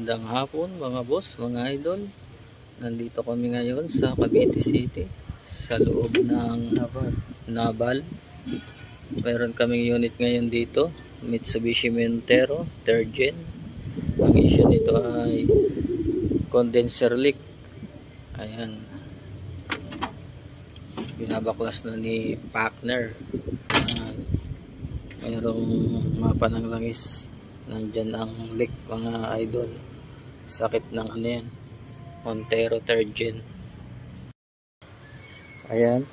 Magandang hapon mga boss, mga idol. Nandito kami ngayon sa Cavite City sa loob ng Naval. Meron kaming unit ngayon dito, Mitsubishi Montero 3rd Gen. Ang issue nito ay condenser leak. Ayan. Binabaklas na ni partner. Mayroong mapa ng langis. Nandyan ang leak mga idol. Sakit ng ano yan, Montero 3rd Gen. Ayan,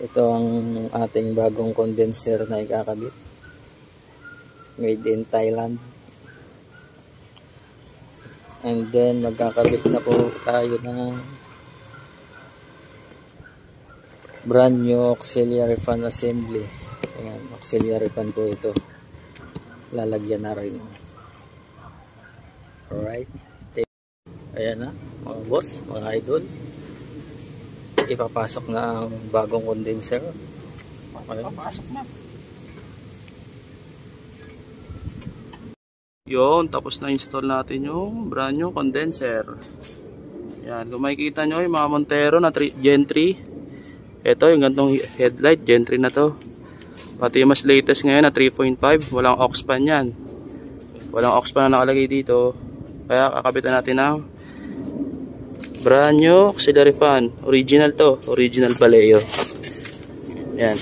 ito ang ating bagong condenser na ikakabit, made in Thailand. And then magkakabit na po tayo ng brand new auxiliary fan assembly. Ayan, auxiliary fan po ito, lalagyan na rin. Alright, ayan na mga boss, mga idol, ipapasok na ang bagong condenser. Papasok na. Yun, tapos na install natin yung brand new condenser. Yan, kung makikita nyo yung mga Montero na Gen 3. Ito yung gantong headlight, Gen 3 na to. Pati yung mas latest ngayon na 3.5, walang aux pan yan. Walang aux pan na nakalagay dito. Kaya kakabitan natin ng brand new auxiliary fan. Original to, original Vallejo. Yan.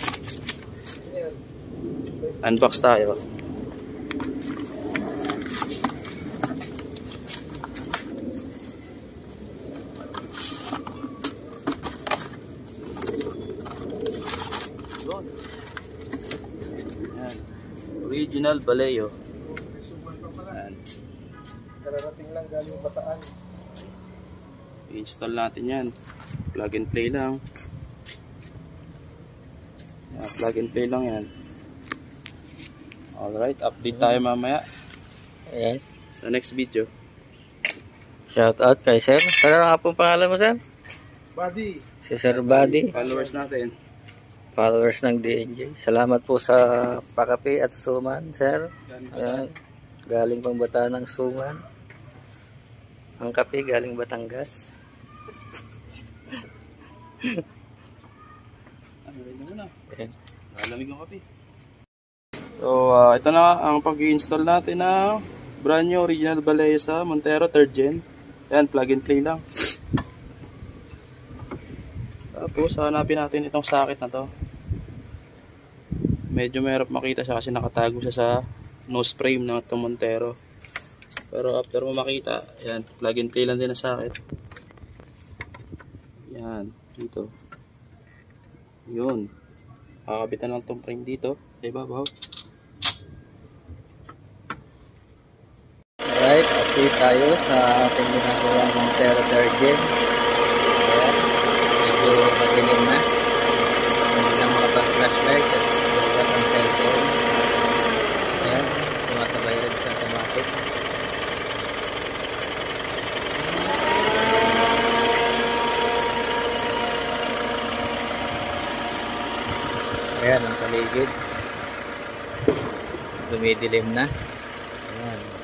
Unbox tayo. Yan. Original Vallejo. Yan. Kararating lang galing Bataan. I-install natin yan. Plug and play lang. Yan, plug and play lang yan. Alright, update tayo mamaya. Yes. Sa next video. Shout out kay Sir. Ano nga pong pangalan mo, Sir? Buddy. Si Sir Buddy. Followers natin. Followers ng DNJ. Salamat po sa pakape at suman, Sir. Ayan. Galing pang Bataan ng suman. Ang kape galing Batangas. Okay. Malamig ang kape. So, ito na ang pag-i-install natin ng brand new original Vallejo sa Montero 3rd Gen. Yan, plug and play lang. Tapos, hanapin natin itong socket na to. Medyo mahirap makita siya kasi nakatago siya sa nose frame ng itong Montero. Pero after mo makita, yan, plug and play lang din ang socket. Yan, dito. Yun. Kakabitan lang itong frame dito. Sa ibabaw. Alright, update tayo sa ating ginagawa ng Montero 3rd Gen. Ayan, medyo madilim na. Hindi na makapag-flashlight at bukas ang cellphone. Ayan, sumasabay rin sa automatic. Ayan ang paligid. Dumidilim na. Ayan.